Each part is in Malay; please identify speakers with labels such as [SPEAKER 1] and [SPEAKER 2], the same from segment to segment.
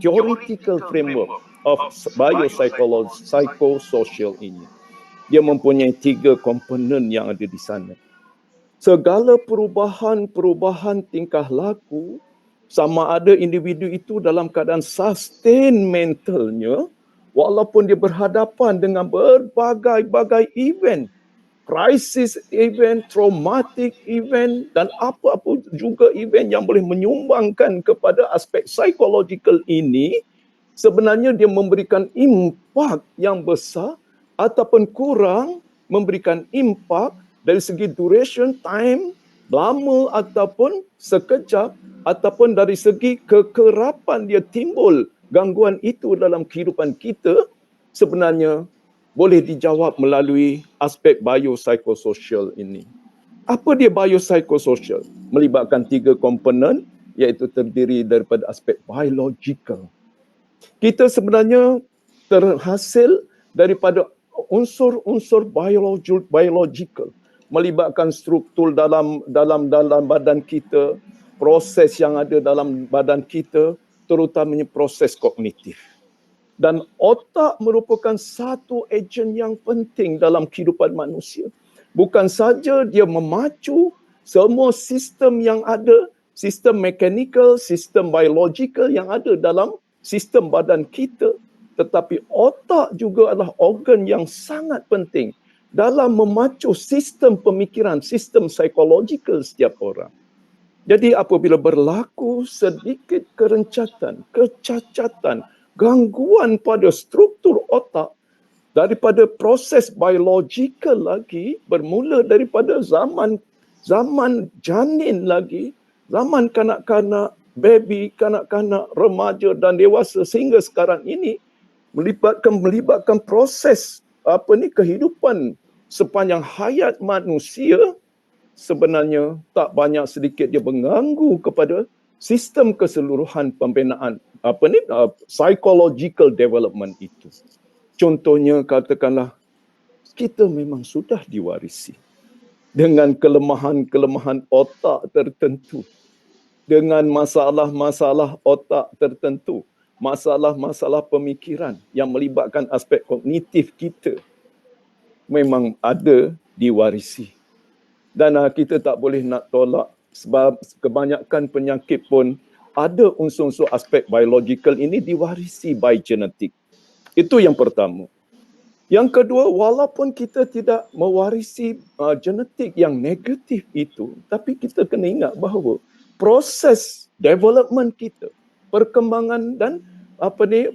[SPEAKER 1] theoretical framework of psychosocial ini. Dia mempunyai 3 komponen yang ada di sana. Segala perubahan tingkah laku, sama ada individu itu dalam keadaan sustain mentalnya, walaupun dia berhadapan dengan berbagai event, crisis event, traumatic event, dan apa-apa juga event yang boleh menyumbangkan kepada aspek psikologikal ini, sebenarnya dia memberikan impak yang besar ataupun kurang memberikan impak dari segi duration, time, lama ataupun sekejap, ataupun dari segi kekerapan dia timbul gangguan itu dalam kehidupan kita, sebenarnya boleh dijawab melalui aspek biopsychosocial ini. Apa dia biopsychosocial? Melibatkan 3 komponen, iaitu terdiri daripada aspek biological. Kita sebenarnya terhasil daripada unsur-unsur biological, melibatkan struktur dalam badan kita, proses yang ada dalam badan kita, terutamanya proses kognitif. Dan otak merupakan satu ejen yang penting dalam kehidupan manusia. Bukan saja dia memacu semua sistem yang ada, sistem mekanikal, sistem biologikal yang ada dalam sistem badan kita, tetapi otak juga adalah organ yang sangat penting dalam memacu sistem pemikiran, sistem psikologikal setiap orang. Jadi apabila berlaku sedikit kerencatan, kecacatan, gangguan pada struktur otak daripada proses biologikal lagi, bermula daripada zaman janin lagi, zaman kanak-kanak, baby, kanak-kanak, remaja dan dewasa sehingga sekarang ini, melibatkan proses kehidupan sepanjang hayat manusia, sebenarnya tak banyak sedikit dia mengganggu kepada sistem keseluruhan pembinaan psychological development itu. Contohnya katakanlah kita memang sudah diwarisi dengan kelemahan-kelemahan otak tertentu, dengan masalah-masalah otak tertentu, masalah-masalah pemikiran yang melibatkan aspek kognitif kita memang ada diwarisi. Dan kita tak boleh nak tolak sebab kebanyakan penyakit pun ada unsur-unsur aspek biological ini diwarisi by genetik. Itu yang pertama. Yang kedua, walaupun kita tidak mewarisi genetik yang negatif itu, tapi kita kena ingat bahawa proses development kita, perkembangan dan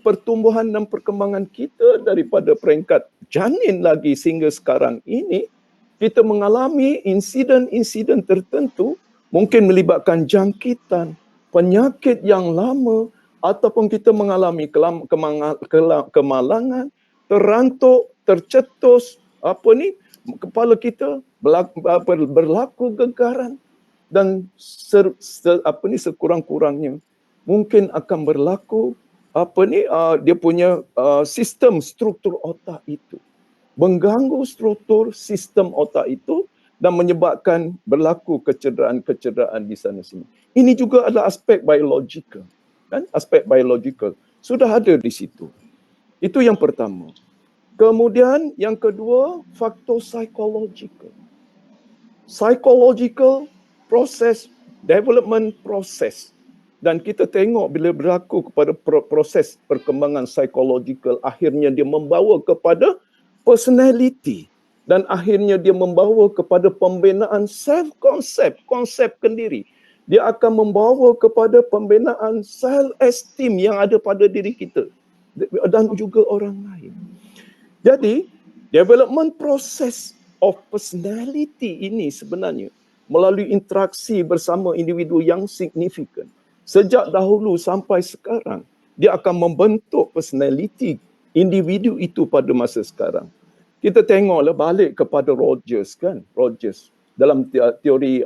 [SPEAKER 1] pertumbuhan dan perkembangan kita daripada peringkat janin lagi sehingga sekarang ini, kita mengalami insiden-insiden tertentu, mungkin melibatkan jangkitan, penyakit yang lama, ataupun kita mengalami kemalangan, terantuk, tercetus, kepala kita berlaku gegaran, dan sekurang-kurangnya mungkin akan berlaku dia punya sistem struktur otak itu mengganggu struktur sistem otak itu dan menyebabkan berlaku kecederaan di sana sini. Ini juga adalah aspek biological, kan? Aspek biological sudah ada di situ. Itu yang pertama. Kemudian yang kedua, faktor psychological. Psychological proses, development proses. Dan kita tengok bila berlaku kepada proses perkembangan psychological, akhirnya dia membawa kepada personality, dan akhirnya dia membawa kepada pembinaan self-concept, konsep kendiri. Dia akan membawa kepada pembinaan self-esteem yang ada pada diri kita dan juga orang lain. Jadi, development process of personality ini sebenarnya melalui interaksi bersama individu yang signifikan. Sejak dahulu sampai sekarang, dia akan membentuk personality individu itu pada masa sekarang. Kita tengoklah balik kepada Rogers, kan? Rogers dalam teori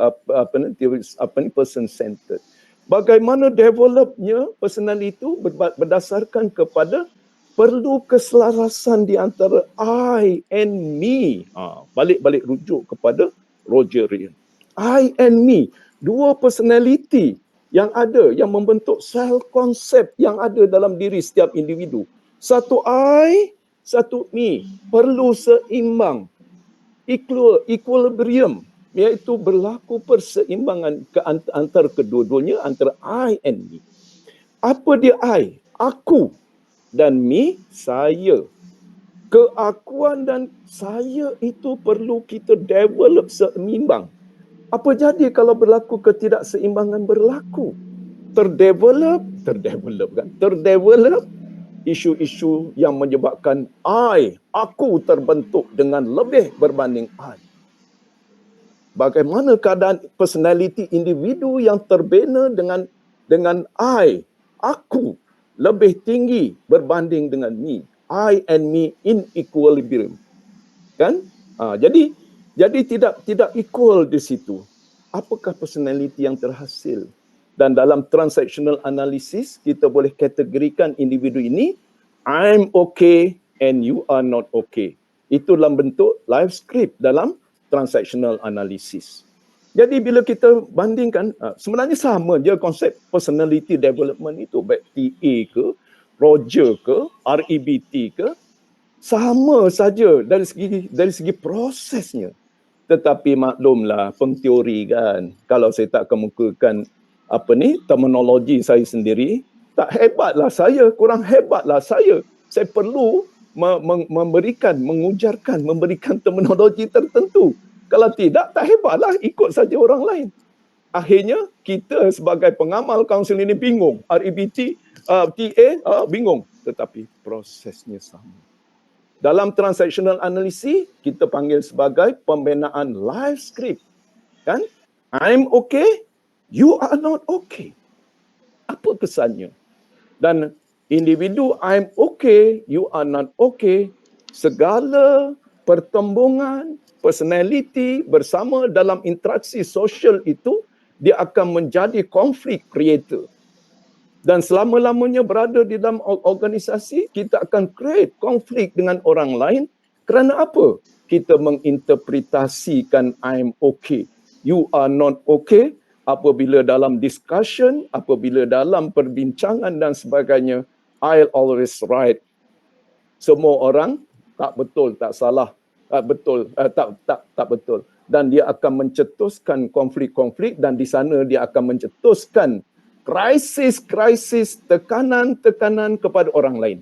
[SPEAKER 1] person centered. Bagaimana developnya personality itu berdasarkan kepada perlu keselarasan di antara I and me. Balik rujuk kepada Roger. I and me. Dua personality yang membentuk sel konsep yang ada dalam diri setiap individu. Satu I, satu me, perlu seimbang, equilibrium, iaitu berlaku perseimbangan antara kedua-duanya, antara I and me. Apa dia I? Aku. Dan me, saya. Keakuan dan saya itu perlu kita develop seimbang. Apa jadi kalau berlaku ketidakseimbangan berlaku? Terdevelop isu-isu yang menyebabkan aku terbentuk dengan lebih berbanding I. Bagaimana keadaan personality individu yang terbina dengan aku lebih tinggi berbanding dengan me. I and me in equilibrium. Kan? Jadi tidak equal di situ. Apakah personality yang terhasil? Dan dalam transactional analysis, kita boleh kategorikan individu ini, I'm okay and you are not okay. Itu dalam bentuk life script dalam transactional analysis. Jadi bila kita bandingkan, sebenarnya sama je konsep personality development itu, baik TA ke, Roger ke, REBT ke, sama saja dari segi prosesnya. Tetapi maklumlah pengteori kan, kalau saya tak kemukakan terminologi saya sendiri, tak hebatlah saya, kurang hebatlah saya. Saya perlu memberikan terminologi tertentu. Kalau tidak, tak hebatlah, ikut saja orang lain. Akhirnya kita sebagai pengamal kaunsil ini bingung. REBT, TA bingung. Tetapi prosesnya sama. Dalam transactional analysis, kita panggil sebagai pembinaan life script. Kan? I'm okay, you are not okay. Apa kesannya? Dan individu I'm okay, you are not okay, segala pertembungan, personality bersama dalam interaksi sosial itu, dia akan menjadi konflik creator. Dan selama-lamanya berada di dalam organisasi, kita akan create konflik dengan orang lain. Kerana apa? Kita menginterpretasikan I'm okay, you are not okay. Apabila dalam discussion, apabila dalam perbincangan dan sebagainya, I'll always right. Semua orang tak betul, tak salah, tak betul. Dan dia akan mencetuskan konflik-konflik, dan di sana dia akan mencetuskan krisis, tekanan kepada orang lain.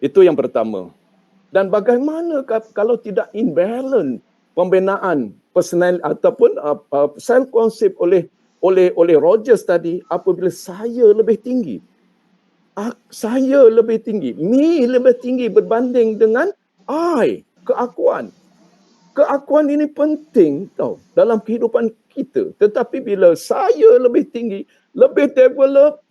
[SPEAKER 1] Itu yang pertama. Dan bagaimana kalau tidak imbalance pembinaan personal ataupun self concept oleh Rogers tadi, apabila saya lebih tinggi, me lebih tinggi berbanding dengan I, keakuan. Keakuan ini penting tau dalam kehidupan kita. Tetapi bila saya lebih tinggi, lebih develop,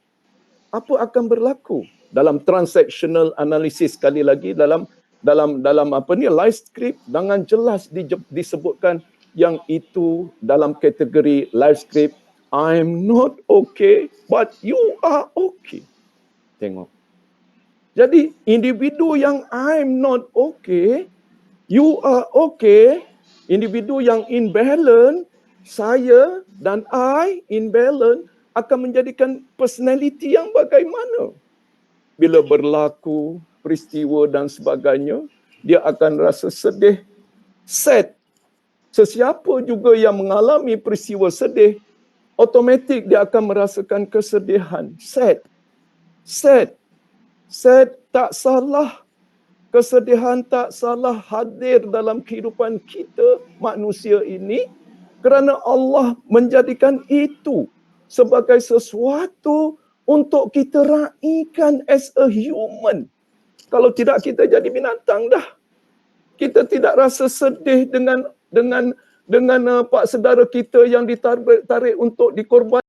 [SPEAKER 1] apa akan berlaku? Dalam transactional analysis, sekali lagi dalam life script, dengan jelas disebutkan yang itu dalam kategori life script, I'm not okay, but you are okay. Tengok. Jadi individu yang I'm not okay, you are okay, individu yang imbalance, saya dan I imbalance, akan menjadikan personality yang bagaimana? Bila berlaku peristiwa dan sebagainya, dia akan rasa sedih, sad. Sesiapa juga yang mengalami peristiwa sedih, automatik dia akan merasakan kesedihan, sad. Tak salah. Kesedihan tak salah hadir dalam kehidupan kita manusia ini, kerana Allah menjadikan itu sebagai sesuatu untuk kita raikan as a human. Kalau tidak, kita jadi binatang dah. Kita tidak rasa sedih dengan pak saudara kita yang ditarik untuk dikorbankan.